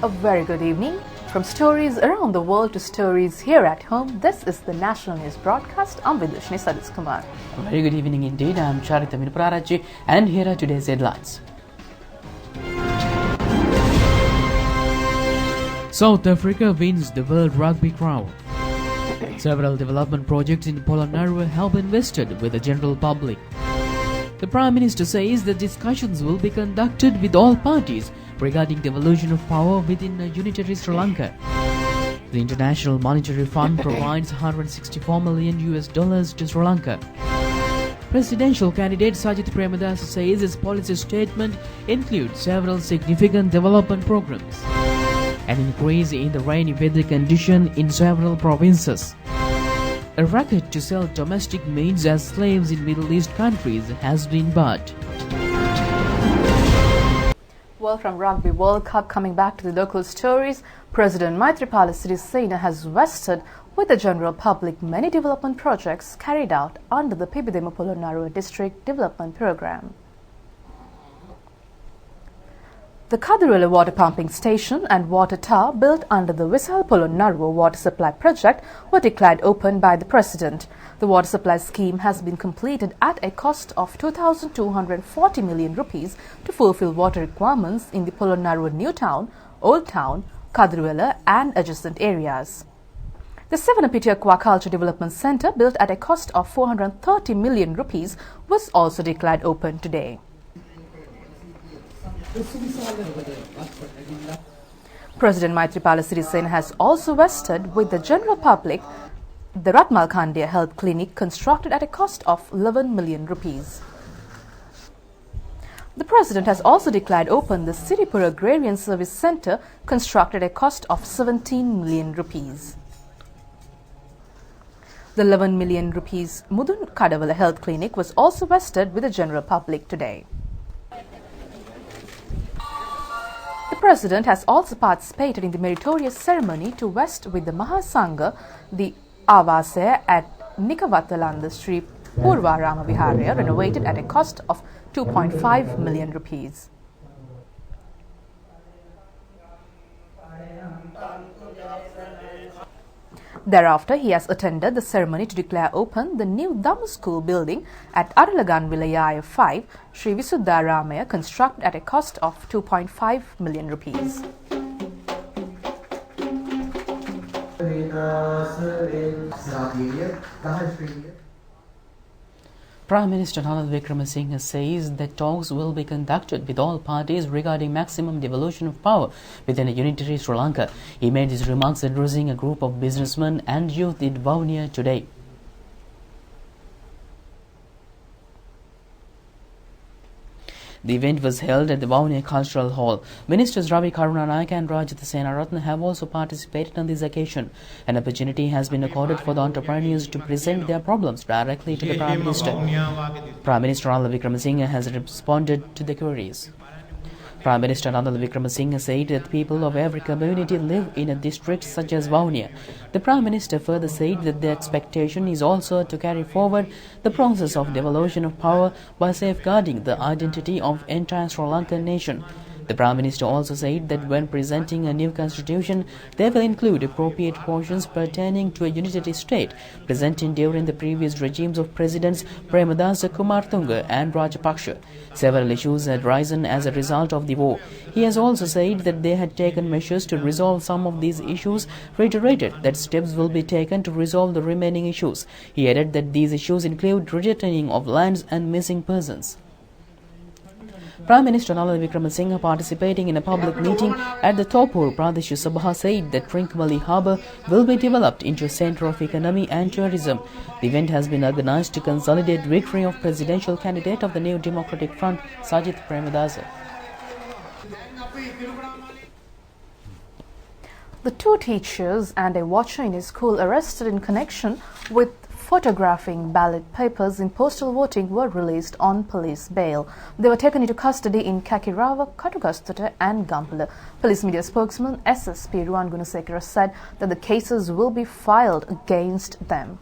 A very good evening. From stories around the world to stories here at home, this is the National News Broadcast. I'm Vidushni Sadis Kumar. A very good evening indeed. I'm Charita Minuparaji and here are today's headlines. South Africa wins the World Rugby Crown. Several development projects in Polonnaruwa have been invested with the general public. The Prime Minister says that discussions will be conducted with all parties regarding devolution of power within a unitary Sri Lanka. The International Monetary Fund provides $164 million to Sri Lanka. Presidential candidate Sajith Premadasa says his policy statement includes several significant development programs. An increase in the rainy weather condition in several provinces. A racket to sell domestic maids as slaves in Middle East countries has been barred. Well, from Rugby World Cup, coming back to the local stories, President Maithripala Sirisena has vested with the general public many development projects carried out under the Pibidema Polonnaruwa District Development Programme. The Kadurela water pumping station and water tower built under the Visal Polonnaruwa water supply project were declared open by the President. The water supply scheme has been completed at a cost of 2,240 million rupees to fulfill water requirements in the Polonnaruwa New Town, Old Town, Kadurela and adjacent areas. The Sevanapiti Aquaculture Development Centre, built at a cost of 430 million rupees, was also declared open today. President Maithripala Sirisena has also vested with the general public the Ratmalkandia Health Clinic, constructed at a cost of 11 million rupees. The President has also declared open the Siripur Agrarian Service Centre, constructed at a cost of 17 million rupees. The 11 million rupees Mudun Kadavala Health Clinic was also vested with the general public today. The President has also participated in the meritorious ceremony to vest with the Mahasangha the Avasaya at Nikavatalanda Sri Purvarama Viharya, renovated at a cost of 2.5 million rupees. Thereafter, he has attended the ceremony to declare open the new Dhamma School building at Aralagan Vilayaya 5, Sri Visuddharamaya, constructed at a cost of 2.5 million rupees. Prime Minister Ranil Wickremesinghe says that talks will be conducted with all parties regarding maximum devolution of power within a unitary Sri Lanka. He made his remarks addressing a group of businessmen and youth in Vavuniya today. The event was held at the Vavuniya Cultural Hall. Ministers Ravi Karunanayake and Rajitha Senaratne have also participated on this occasion. An opportunity has been accorded for the entrepreneurs to present their problems directly to the Prime Minister. Prime Minister Ranil Wickremesinghe has responded to the queries. Prime Minister Ranil Wickremesinghe said that people of every community live in a district such as Vavuniya. The Prime Minister further said that the expectation is also to carry forward the process of devolution of power by safeguarding the identity of entire Sri Lankan nation. The Prime Minister also said that when presenting a new constitution, they will include appropriate portions pertaining to a unitary state presented during the previous regimes of Presidents Premadasa Kumartunga and Rajapaksa. Several issues had risen as a result of the war. He has also said that they had taken measures to resolve some of these issues, reiterated that steps will be taken to resolve the remaining issues. He added that these issues include returning of lands and missing persons. Prime Minister Ranil Wickremesinghe, participating in a public meeting at the Topur Pradesh Sabha, said that Trincomalee Harbour will be developed into a centre of economy and tourism. The event has been organised to consolidate victory of presidential candidate of the New Democratic Front, Sajith Premadasa. The two teachers and a watcher in a school arrested in connection with photographing ballot papers in postal voting were released on police bail. They were taken into custody in Kakirawa, Katugastute and Gampala. Police media spokesman SSP Ruwan Gunasekara said that the cases will be filed against them.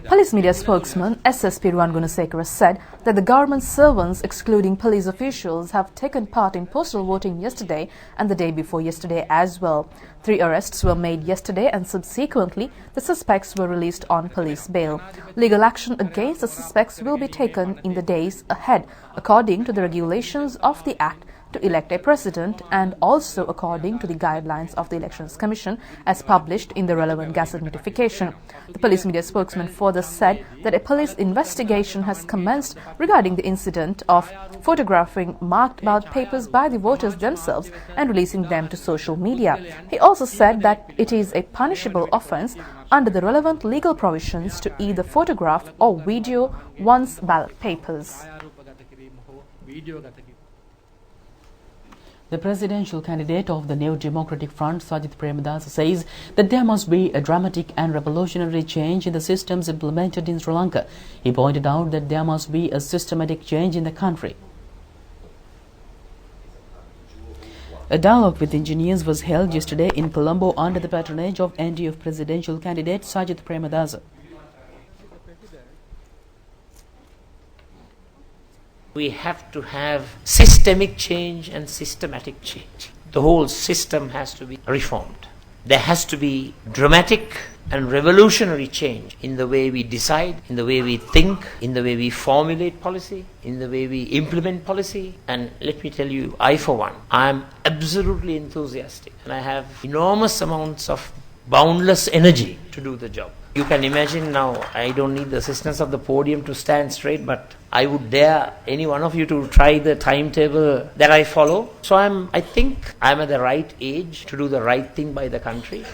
Police media spokesman SSP Ruwan Gunasekara said that the government servants, excluding police officials, have taken part in postal voting yesterday and the day before yesterday as well. 3 arrests were made yesterday and subsequently the suspects were released on police bail. Legal action against the suspects will be taken in the days ahead according to the regulations of the Act to elect a president and also according to the guidelines of the Elections Commission as published in the relevant Gazette notification. The police media spokesman further said that a police investigation has commenced regarding the incident of photographing marked ballot papers by the voters themselves and releasing them to social media. He also said that it is a punishable offence under the relevant legal provisions to either photograph or video one's ballot papers. The presidential candidate of the New Democratic Front, Sajith Premadasa, says that there must be a dramatic and revolutionary change in the systems implemented in Sri Lanka. He pointed out that there must be a systematic change in the country. A dialogue with engineers was held yesterday in Colombo under the patronage of NDF presidential candidate Sajith Premadasa. We have to have systemic change and systematic change. The whole system has to be reformed. There has to be dramatic and revolutionary change in the way we decide, in the way we think, in the way we formulate policy, in the way we implement policy. And let me tell you, I for one, I am absolutely enthusiastic and I have enormous amounts of boundless energy to do the job. You can imagine now, I don't need the assistance of the podium to stand straight, but I would dare any one of you to try the timetable that I follow. So I think I'm at the right age to do the right thing by the country.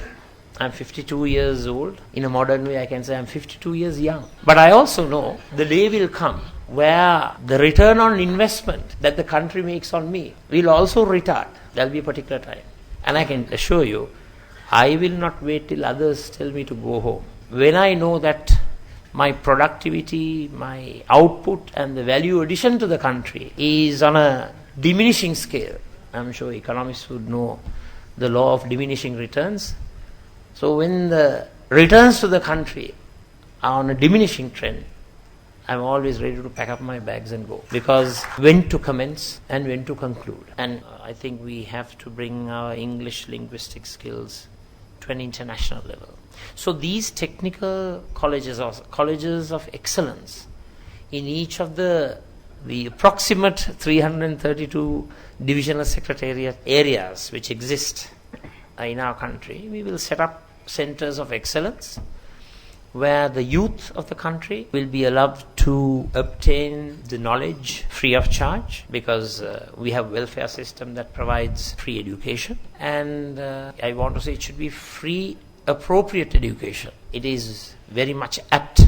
I'm 52 years old. In a modern way, I can say I'm 52 years young. But I also know the day will come where the return on investment that the country makes on me will also retard. There'll be a particular time. And I can assure you, I will not wait till others tell me to go home. When I know that my productivity, my output and the value addition to the country is on a diminishing scale, I'm sure economists would know the law of diminishing returns. So when the returns to the country are on a diminishing trend, I'm always ready to pack up my bags and go. Because when to commence and when to conclude. And I think we have to bring our English linguistic skills to an international level. So these technical colleges or colleges of excellence in each of the approximate 332 divisional secretariat areas which exist in our country, we will set up centers of excellence where the youth of the country will be allowed to obtain the knowledge free of charge, because we have a welfare system that provides free education, and I want to say it should be free appropriate education. It is very much apt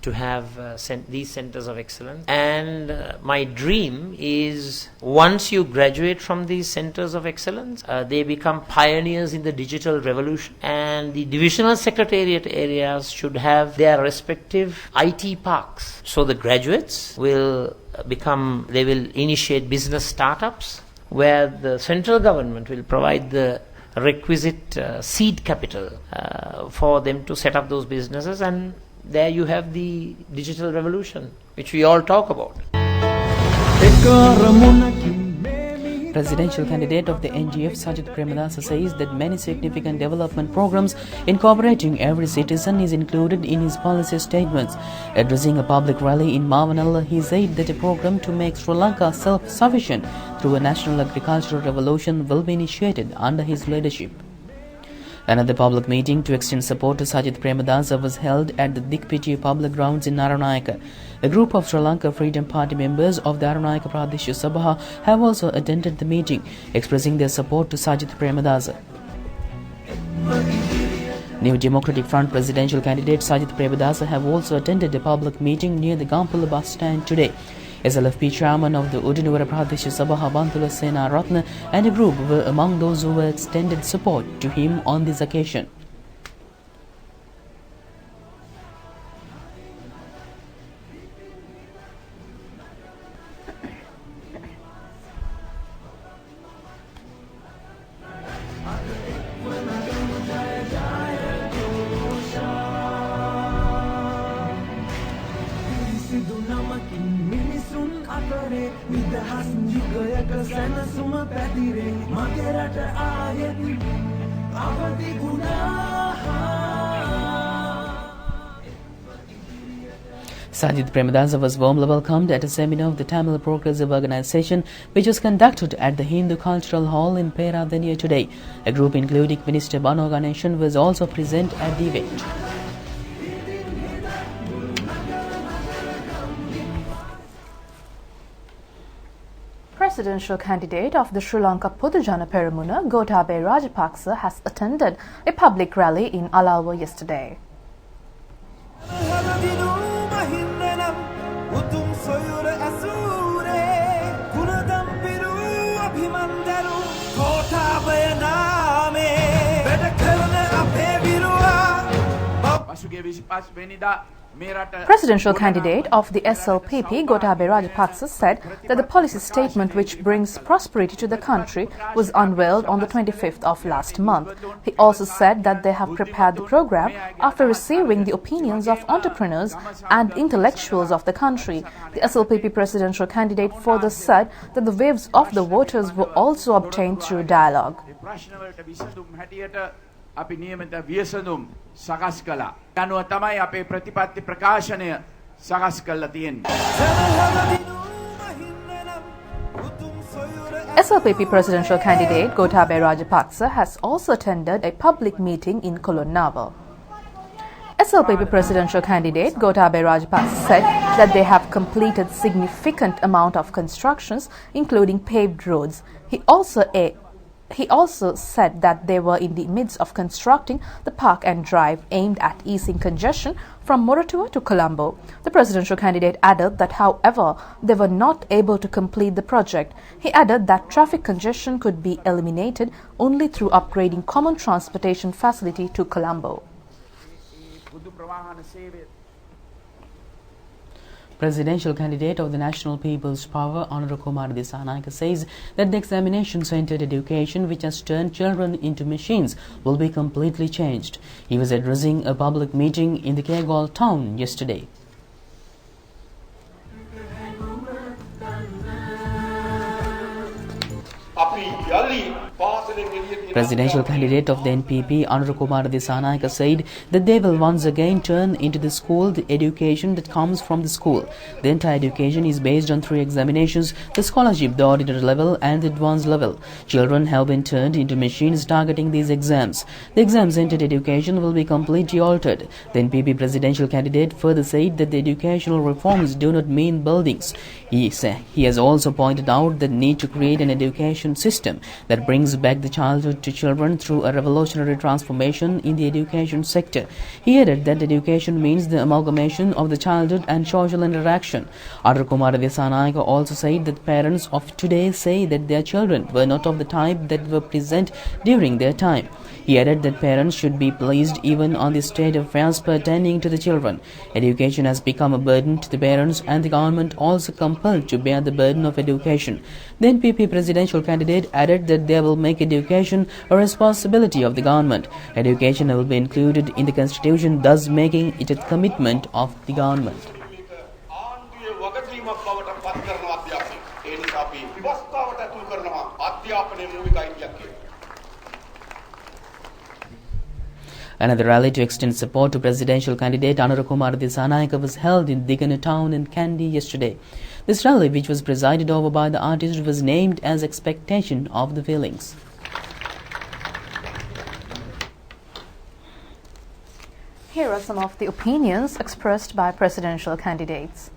to have these centers of excellence, and my dream is once you graduate from these centers of excellence, they become pioneers in the digital revolution, and the divisional secretariat areas should have their respective IT parks. So the graduates will they will initiate business startups where the central government will provide the requisite seed capital for them to set up those businesses, and there you have the digital revolution which we all talk about. Presidential candidate of the NGF Sajith Premadasa says that many significant development programs incorporating every citizen is included in his policy statements. Addressing a public rally in Mavanalla, he said that a program to make Sri Lanka self-sufficient through a national agricultural revolution will be initiated under his leadership. Another public meeting to extend support to Sajith Premadasa was held at the Dikpiti public grounds in Naranayaka. A group of Sri Lanka Freedom Party members of the Naranayaka Pradesh Sabha have also attended the meeting, expressing their support to Sajith Premadasa. New Democratic Front presidential candidate Sajith Premadasa have also attended a public meeting near the Gampula bus stand today. SLFP chairman of the Udinuvara Pradesh Sabha Bantula Sena Ratna and a group were among those who were extended support to him on this occasion. Sajid Premadasa was warmly welcomed at a seminar of the Tamil Progressive Organization, which was conducted at the Hindu Cultural Hall in Peradeniya today. A group including Minister Bano Ganeshan was also present at the event. Presidential candidate of the Sri Lanka Podujana Peramuna, Gotabaya Rajapaksa, has attended a public rally in Alawa yesterday. Presidential candidate of the SLPP, Gotabaya Rajapaksa, said that the policy statement which brings prosperity to the country was unveiled on the 25th of last month. He also said that they have prepared the program after receiving the opinions of entrepreneurs and intellectuals of the country. The SLPP presidential candidate further said that the views of the voters were also obtained through dialogue. අපි නියමිත වියසඳුම් සකස් කළා. යනුව තමයි අපේ ප්‍රතිපත්ති ප්‍රකාශනය සකස් කරලා තියෙන්නේ. SLPP presidential candidate Gotabaya Rajapaksa has also attended a public meeting in Colonnavar. SLPP presidential candidate Gotabaya Rajapaksa said that they have completed significant amount of constructions, including paved roads. He also said that they were in the midst of constructing the park and drive aimed at easing congestion from Moratuwa to Colombo. The presidential candidate added that, however, they were not able to complete the project. He added that traffic congestion could be eliminated only through upgrading common transportation facility to Colombo. Presidential candidate of the National People's Power, Honorable Kumar Disanayake, says that the examination-centered education which has turned children into machines will be completely changed. He was addressing a public meeting in the Kegal town yesterday. Presidential candidate of the NPP, Honorable Kumar Disanayake, said that they will once again turn into the school the education that comes from the school. The entire education is based on 3 examinations: the scholarship, the ordinary level and the advanced level. Children have been turned into machines targeting these exams. The exam-centered education will be completely altered. The NPP presidential candidate further said that the educational reforms do not mean buildings. He has also pointed out the need to create an education system that brings back the childhood to children through a revolutionary transformation in the education sector. He added that education means the amalgamation of the childhood and social interaction. Honorable Kumar Disanayake also said that parents of today say that their children were not of the type that were present during their time. He added that parents should be pleased even on the state affairs pertaining to the children. Education has become a burden to the parents and the government also compelled to bear the burden of education. The NPP presidential candidate added that they will make education a responsibility of the government. Education will be included in the constitution, thus making it a commitment of the government. Another rally to extend support to presidential candidate Honorable Kumar Disanayake was held in Digana town in Kandy yesterday. This rally, which was presided over by the artist, was named as Expectation of the Feelings. Here are some of the opinions expressed by presidential candidates.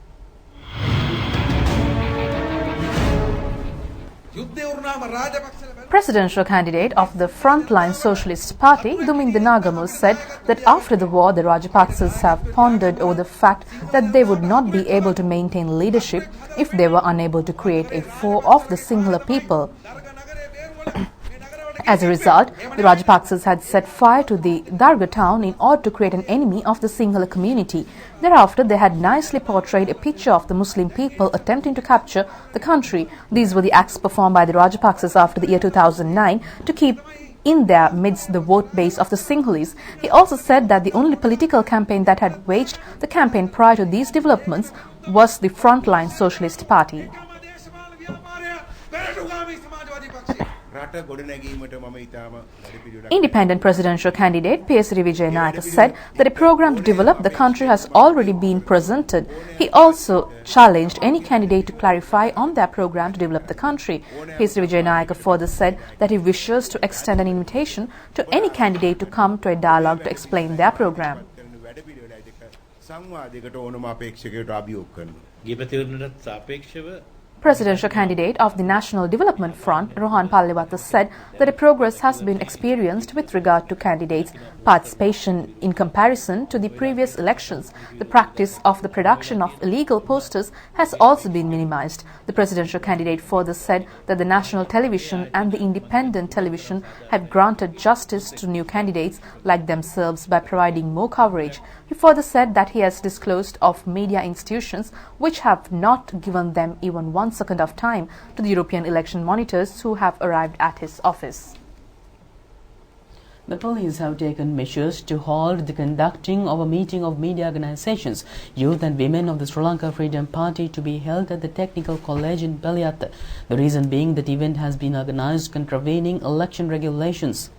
Presidential candidate of the Frontline Socialist Party, Duminda Nagamu, said that after the war, the Rajapaksas have pondered over the fact that they would not be able to maintain leadership if they were unable to create a foe of the Sinhala people. As a result, the Rajapaksas had set fire to the Darga town in order to create an enemy of the Sinhala community. Thereafter, they had nicely portrayed a picture of the Muslim people attempting to capture the country. These were the acts performed by the Rajapaksas after the year 2009 to keep in their midst the vote base of the Sinhalese. He also said that the only political campaign that had waged the campaign prior to these developments was the Frontline Socialist Party. Independent presidential candidate P.S. Vijayanayake said that a program to develop the country has already been presented. He also challenged any candidate to clarify on their program to develop the country. P.S. Vijayanayake further said that he wishes to extend an invitation to any candidate to come to a dialogue to explain their program. Presidential candidate of the National Development Front, Rohan Pallewatha, said that a progress has been experienced with regard to candidates' participation in comparison to the previous elections. The practice of the production of illegal posters has also been minimized. The presidential candidate further said that the national television and the independent television have granted justice to new candidates like themselves by providing more coverage. He further said that he has disclosed of media institutions which have not given them even 1 second of time to the European election monitors who have arrived at his office. The police have taken measures to halt the conducting of a meeting of media organizations, youth and women of the Sri Lanka Freedom Party to be held at the Technical College in Peliyatta. The reason being that event has been organized contravening election regulations.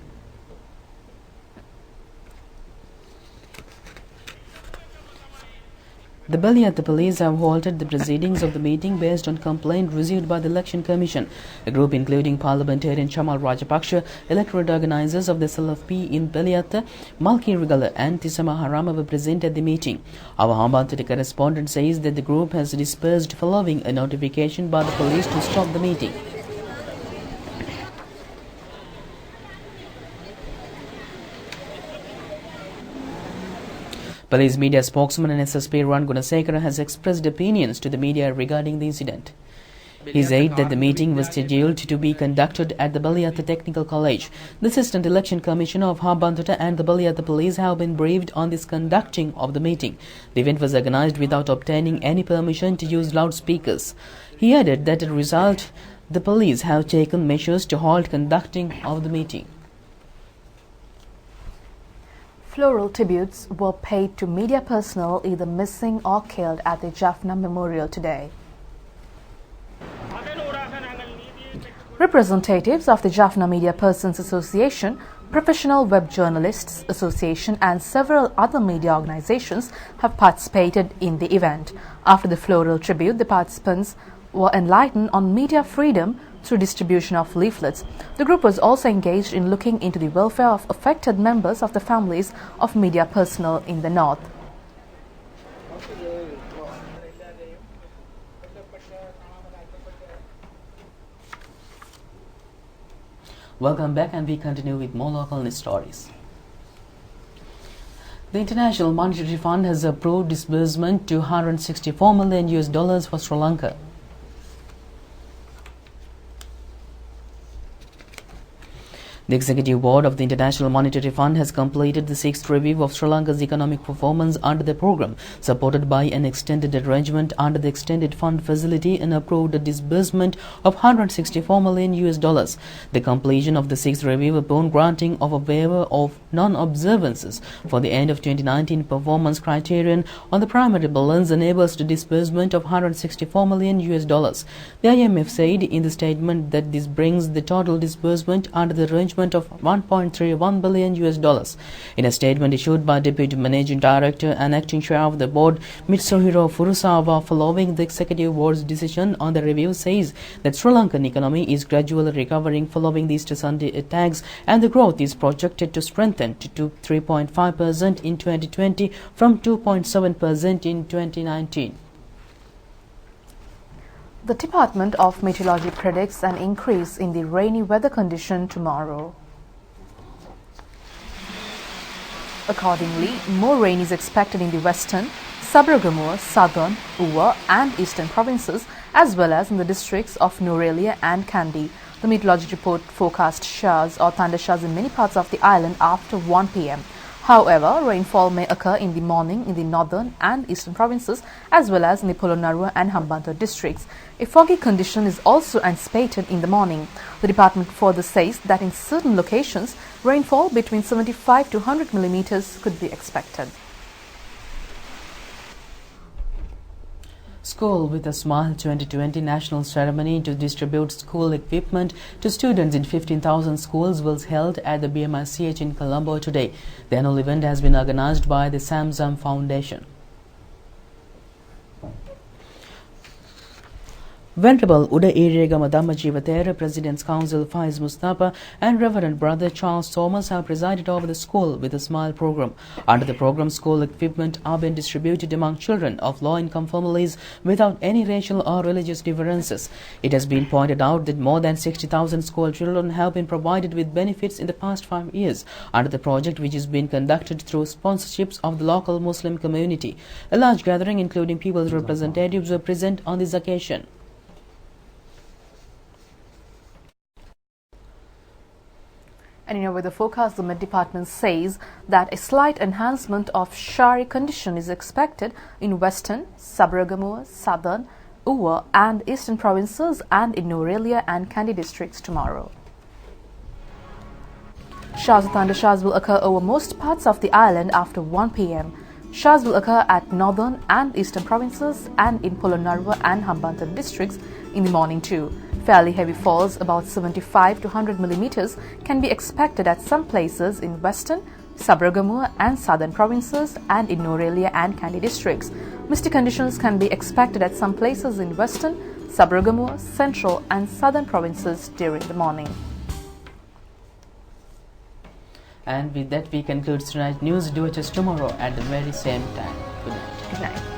The Peliyatta police have halted the proceedings of the meeting based on complaint received by the Election Commission. A group including parliamentarian Chamal Rajapaksha, electorate organizers of the SLFP in Peliyatta, Malki Rigala and Tisama Harama were present at the meeting. Our Hambantota correspondent says that the group has dispersed following a notification by the police to stop the meeting. Police media spokesman and SSP Ran Gunasekara has expressed opinions to the media regarding the incident. He said that the meeting was scheduled to be conducted at the Peliyatta Technical College. The Assistant Election Commissioner of Hambantota and the Peliyatta Police have been briefed on this conducting of the meeting. The event was organized without obtaining any permission to use loudspeakers. He added that as a result, the police have taken measures to halt conducting of the meeting. Floral tributes were paid to media personnel either missing or killed at the Jaffna Memorial today. Representatives of the Jaffna Media Persons Association, Professional Web Journalists Association and several other media organizations have participated in the event. After the floral tribute, the participants were enlightened on media freedom through distribution of leaflets. The group was also engaged in looking into the welfare of affected members of the families of media personnel in the north. Welcome back, and we continue with more local news stories. The International Monetary Fund has approved disbursement to $164 million for Sri Lanka. The Executive Board of the International Monetary Fund has completed the 6th review of Sri Lanka's economic performance under the program, supported by an extended arrangement under the Extended Fund Facility, and approved a disbursement of $164 million. The completion of the 6th review upon granting of a waiver of non-observances for the end of 2019 performance criterion on the primary balance enables the disbursement of $164 million. The IMF said in the statement that this brings the total disbursement under the arrangement of $1.31 billion. In a statement issued by Deputy Managing Director and Acting Chair of the Board, Mitsuhiro Furusawa, following the Executive Board's decision on the review, says that Sri Lankan economy is gradually recovering following the Easter Sunday attacks, and the growth is projected to strengthen to 3.5% in 2020 from 2.7% in 2019. The Department of Meteorology predicts an increase in the rainy weather condition tomorrow. Accordingly, more rain is expected in the western, Sabaragamuwa, southern, Uva and eastern provinces, as well as in the districts of Nurelia and Kandy. The meteorology report forecast showers or thunder showers in many parts of the island after 1 p.m. However, rainfall may occur in the morning in the northern and eastern provinces as well as in the Polonnaruwa and Hambantota districts. A foggy condition is also anticipated in the morning. The department further says that in certain locations, rainfall between 75 to 100 millimeters could be expected. School with a Smile 2020 national ceremony to distribute school equipment to students in 15,000 schools was held at the BMICH in Colombo today. The annual event has been organized by the Samsam Foundation. Venerable Uda Iriyagama Dhammajivatera, President's Council Faiz Mustafa and Reverend Brother Charles Thomas have presided over the School with a Smile program. Under the program, school equipment are being distributed among children of low-income families without any racial or religious differences. It has been pointed out that more than 60,000 school children have been provided with benefits in the past 5 years under the project, which is being conducted through sponsorships of the local Muslim community. A large gathering including people's representatives were present on this occasion. And with the forecast, the Met Department says that a slight enhancement of showery condition is expected in western, Sabaragamuwa, southern, Uwa and eastern provinces and in Norelia and Kandy districts tomorrow. Showers of thundershowers will occur over most parts of the island after 1 p.m. Showers will occur at northern and eastern provinces and in Polonnaruwa and Hambantota districts in the morning too. Fairly heavy falls, about 75 to 100 millimeters, can be expected at some places in western, Sabaragamuwa and southern provinces and in Norelia and Kandy districts. Misty conditions can be expected at some places in western, Sabaragamuwa, central and southern provinces during the morning. And with that, we conclude tonight's news. Do it tomorrow at the very same time. Good night. Good night.